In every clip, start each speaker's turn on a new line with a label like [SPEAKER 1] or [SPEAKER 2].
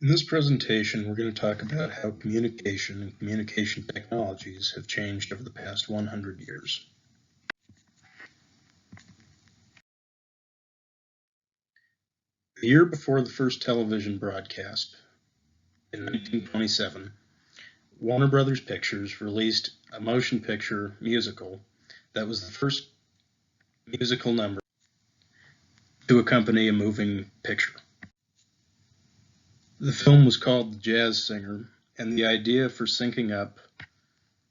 [SPEAKER 1] In this presentation, we're going to talk about how communication and communication technologies have changed over the past 100 years. A year before the first television broadcast, in 1927, Warner Brothers Pictures released a motion picture musical that was the first musical number to accompany a moving picture. The film was called The Jazz Singer, and the idea for syncing up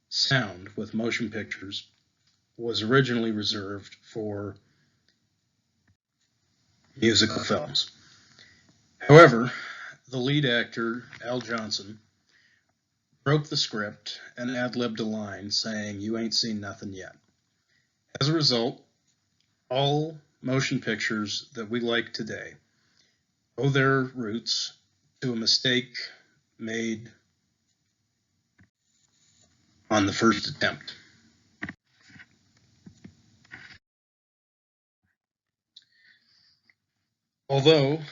[SPEAKER 1] sound with motion pictures was originally reserved for musical films. However, the lead actor, Al Johnson, broke the script and ad-libbed a line saying, "You ain't seen nothing yet." As a result, all motion pictures that we like today owe their roots to a mistake made on the first attempt. Although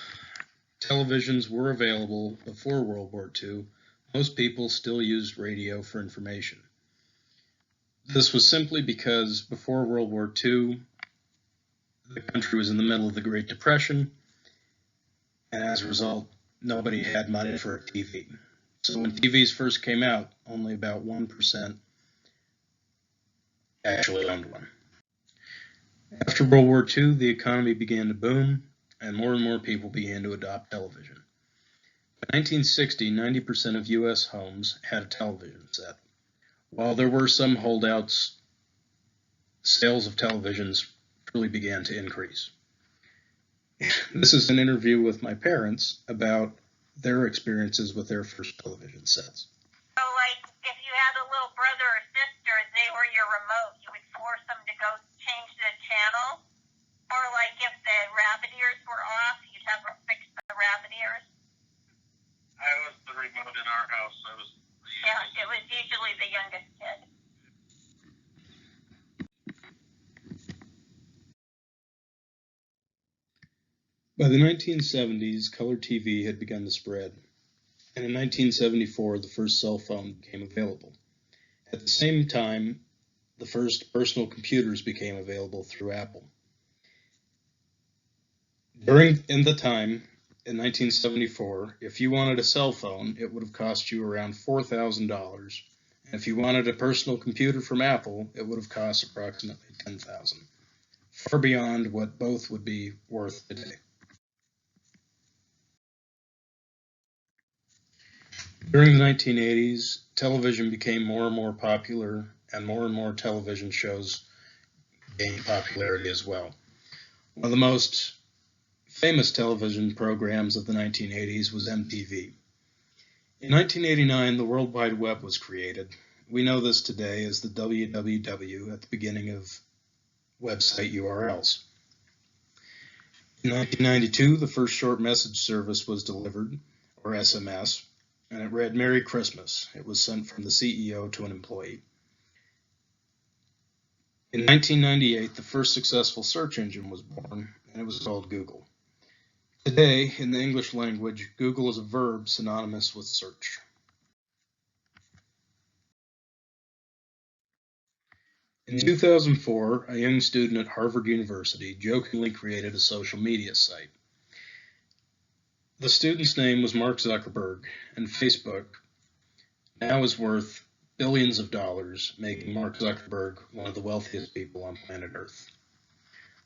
[SPEAKER 1] televisions were available before World War II, most people still used radio for information. This was simply because before World War II, the country was in the middle of the Great Depression, and as a result, nobody had money for a TV. So when TVs first came out, only about 1% actually owned one. After World War II, the economy began to boom, and more people began to adopt television. By 1960, 90% of U.S. homes had a television set. While there were some holdouts, sales of televisions really began to increase. This is an interview with my parents about their experiences with their first television sets.
[SPEAKER 2] So, like, if you had a little brother or sister, they were your remote. You would force them to go change the channel. Or, like, if the rabbit ears were off, you'd have them fix the rabbit ears.
[SPEAKER 3] I was the remote in our house. I was the youngest.
[SPEAKER 2] Yeah, it was usually the youngest kid.
[SPEAKER 1] By the 1970s, color TV had begun to spread, and in 1974, the first cell phone became available. At the same time, the first personal computers became available through Apple. In the time, in 1974, if you wanted a cell phone, it would have cost you around $4,000. And if you wanted a personal computer from Apple, it would have cost approximately $10,000, far beyond what both would be worth today. During the 1980s, television became more and more popular, and more television shows gained popularity as well. One of the most famous television programs of the 1980s was MTV. In 1989, the World Wide Web was created. We know this today as the www at the beginning of website URLs. In 1992, the first short message service was delivered, or SMS, and it read, "Merry Christmas." It was sent from the CEO to an employee. In 1998, the first successful search engine was born, and it was called Google. Today, in the English language, Google is a verb synonymous with search. In 2004, a young student at Harvard University jokingly created a social media site. The student's name was Mark Zuckerberg, and Facebook now is worth billions of dollars, making Mark Zuckerberg one of the wealthiest people on planet Earth.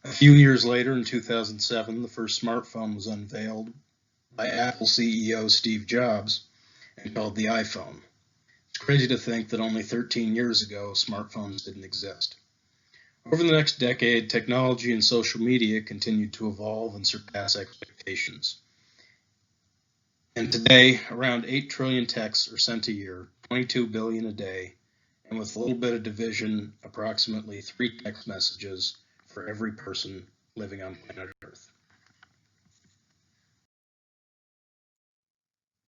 [SPEAKER 1] A few years later, in 2007, the first smartphone was unveiled by Apple CEO Steve Jobs and called the iPhone. It's crazy to think that only 13 years ago, smartphones didn't exist. Over the next decade, technology and social media continued to evolve and surpass expectations. And today, around 8 trillion texts are sent a year, 22 billion a day, and with a little bit of division, approximately 3 text messages for every person living on planet Earth.